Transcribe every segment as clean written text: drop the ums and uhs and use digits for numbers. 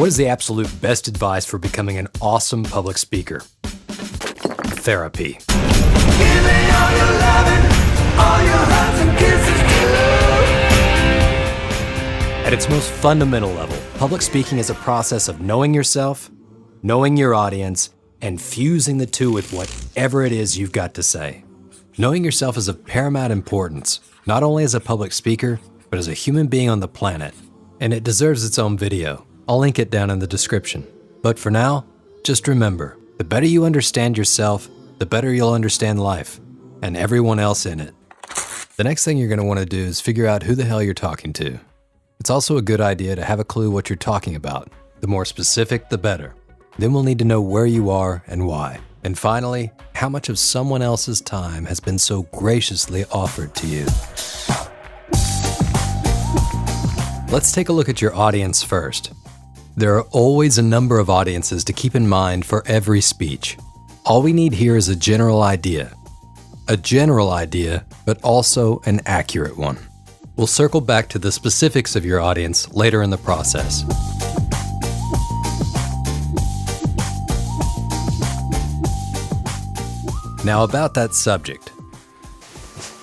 what is the absolute best advice for becoming an awesome public speaker? Therapy. Give me all your loving, all your hugs and kisses too. At its most fundamental level, public speaking is a process of knowing yourself, knowing your audience, and fusing the two with whatever it is you've got to say. Knowing yourself is of paramount importance, not only as a public speaker, but as a human being on the planet. And it deserves its own video. I'll link it down in the description. But for now, just remember, the better you understand yourself, the better you'll understand life, and everyone else in it. The next thing you're going to want to do is figure out who the hell you're talking to. It's also a good idea to have a clue what you're talking about. The more specific, the better. Then we'll need to know where you are and why. And finally, how much of someone else's time has been so graciously offered to you. Let's take a look at your audience first. There are always a number of audiences to keep in mind for every speech. All we need here is a general idea. A general idea, but also an accurate one. We'll circle back to the specifics of your audience later in the process. Now about that subject.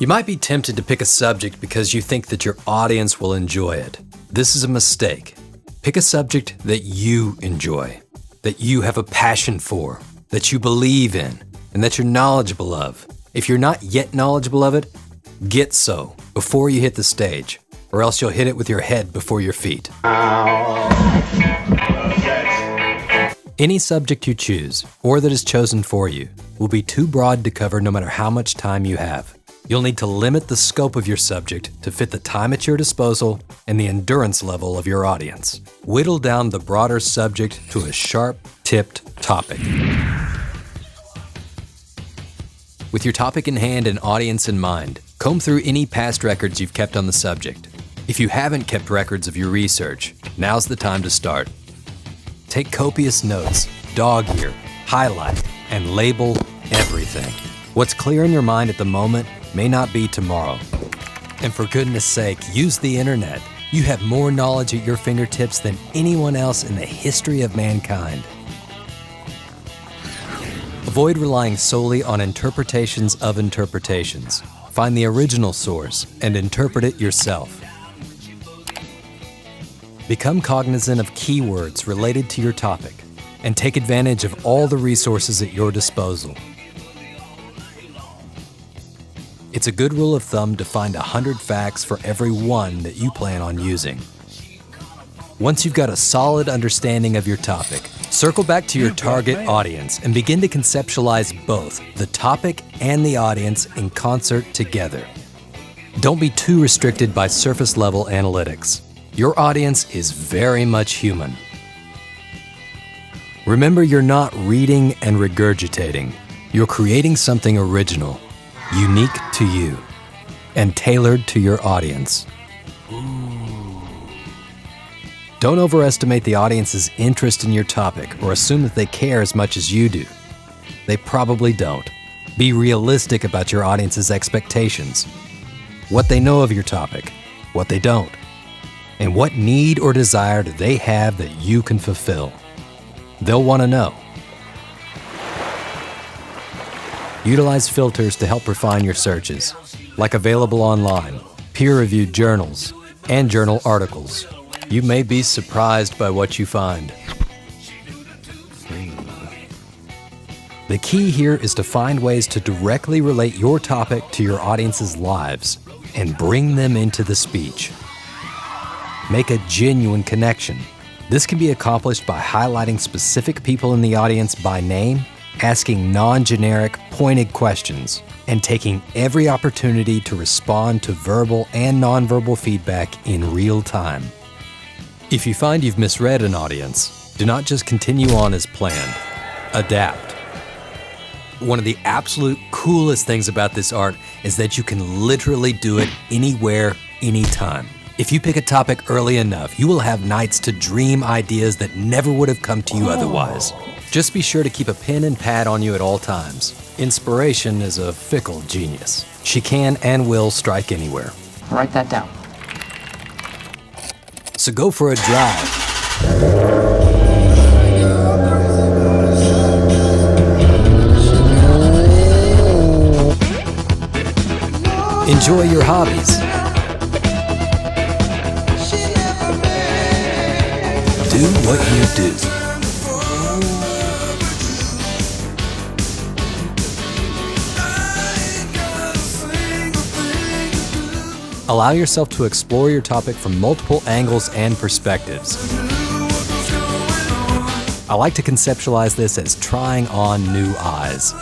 You might be tempted to pick a subject because you think that your audience will enjoy it. This is a mistake. Pick a subject that you enjoy, that you have a passion for, that you believe in, and that you're knowledgeable of. If you're not yet knowledgeable of it, get so before you hit the stage, or else you'll hit it with your head before your feet. Any subject you choose, or that is chosen for you, will be too broad to cover no matter how much time you have. You'll need to limit the scope of your subject to fit the time at your disposal and the endurance level of your audience. Whittle down the broader subject to a sharp-tipped topic. With your topic in hand and audience in mind, comb through any past records you've kept on the subject. If you haven't kept records of your research, now's the time to start. Take copious notes, dog ear, highlight, and label everything. What's clear in your mind at the moment may not be tomorrow. And for goodness sake, use the internet. You have more knowledge at your fingertips than anyone else in the history of mankind. Avoid relying solely on interpretations of interpretations. Find the original source and interpret it yourself. Become cognizant of keywords related to your topic and take advantage of all the resources at your disposal. It's a good rule of thumb to find 100 facts for every one that you plan on using. Once you've got a solid understanding of your topic, circle back to your target audience and begin to conceptualize both the topic and the audience in concert together. Don't be too restricted by surface-level analytics. Your audience is very much human. Remember, you're not reading and regurgitating. You're creating something original, unique to you, and tailored to your audience. Don't overestimate the audience's interest in your topic or assume that they care as much as you do. They probably don't. Be realistic about your audience's expectations, what they know of your topic, what they don't, and what need or desire do they have that you can fulfill. They'll want to know. Utilize filters to help refine your searches, like available online, peer-reviewed journals, and journal articles. You may be surprised by what you find. The key here is to find ways to directly relate your topic to your audience's lives and bring them into the speech. Make a genuine connection. This can be accomplished by highlighting specific people in the audience by name, asking non-generic, pointed questions, and taking every opportunity to respond to verbal and nonverbal feedback in real time. If you find you've misread an audience, do not just continue on as planned. Adapt. One of the absolute coolest things about this art is that you can literally do it anywhere, anytime. If you pick a topic early enough, you will have nights to dream ideas that never would have come to you otherwise. Just be sure to keep a pen and pad on you at all times. Inspiration is a fickle genius. She can and will strike anywhere. Write that down. So go for a drive. enjoy your hobbies. Do what you do. Allow yourself to explore your topic from multiple angles and perspectives. I like to conceptualize this as trying on new eyes.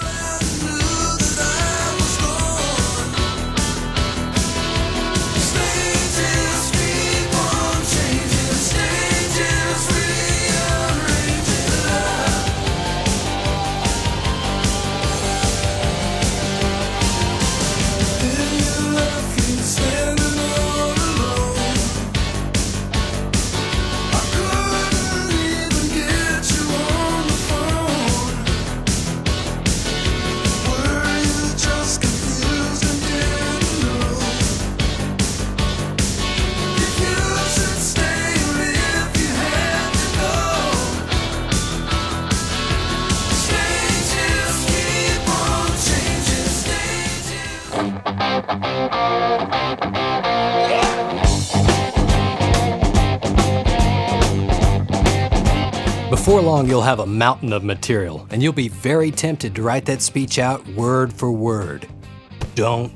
Before long, you'll have a mountain of material, and you'll be very tempted to write that speech out word for word. Don't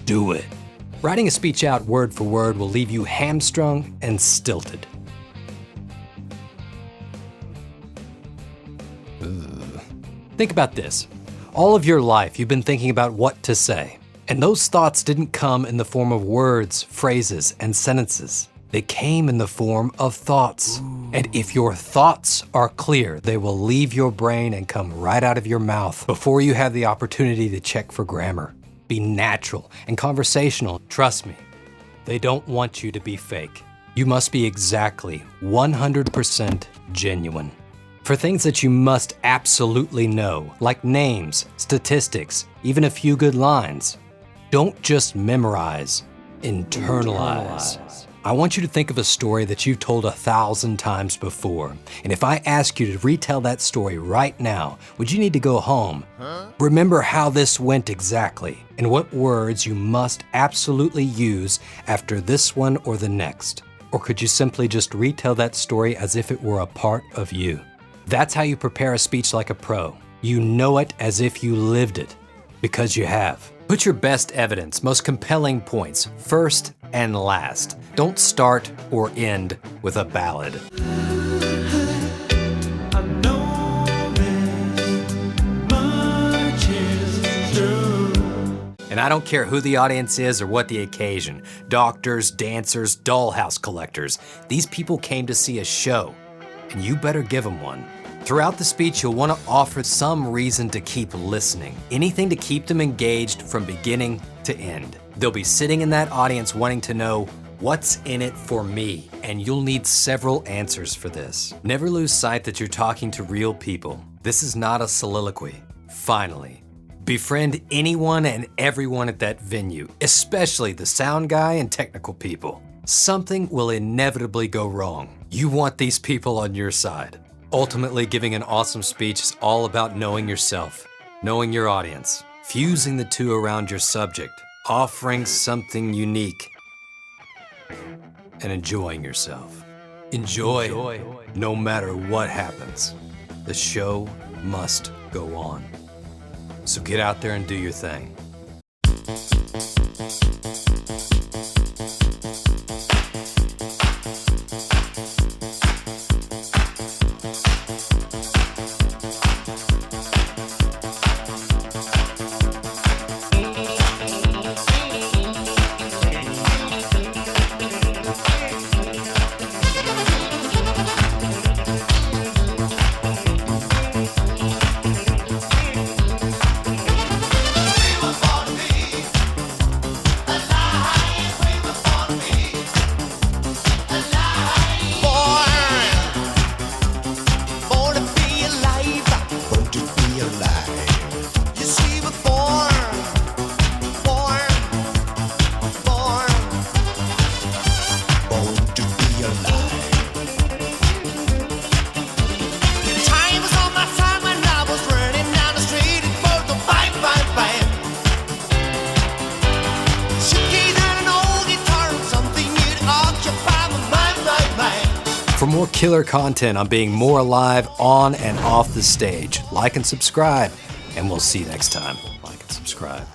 do it. Writing a speech out word for word will leave you hamstrung and stilted. Think about this. All of your life, you've been thinking about what to say. And those thoughts didn't come in the form of words, phrases, and sentences. They came in the form of thoughts. And if your thoughts are clear, they will leave your brain and come right out of your mouth before you have the opportunity to check for grammar. Be natural and conversational. Trust me, they don't want you to be fake. You must be exactly 100% genuine. For things that you must absolutely know, like names, statistics, even a few good lines, don't just memorize, internalize. I want you to think of a story that you've told 1,000 times before. And if I ask you to retell that story right now, would you need to go home? Remember how this went exactly and what words you must absolutely use after this one or the next. Or could you simply just retell that story as if it were a part of you? That's how you prepare a speech like a pro. You know it as if you lived it, because you have. Put your best evidence, most compelling points, first and last. Don't start or end with a ballad. And I don't care who the audience is or what the occasion. Doctors, dancers, dollhouse collectors. These people came to see a show, and you better give them one. Throughout the speech, you'll want to offer some reason to keep listening. Anything to keep them engaged from beginning to end. They'll be sitting in that audience wanting to know, what's in it for me? And you'll need several answers for this. Never lose sight that you're talking to real people. This is not a soliloquy. Finally, befriend anyone and everyone at that venue, especially the sound guy and technical people. Something will inevitably go wrong. You want these people on your side. Ultimately, giving an awesome speech is all about knowing yourself, knowing your audience, fusing the two around your subject, offering something unique, and enjoying yourself. Enjoy no matter what happens. The show must go on. So get out there and do your thing. For more killer content on being more alive on and off the stage, like and subscribe, and we'll see you next time. Like and subscribe.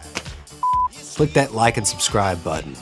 Click that like and subscribe button.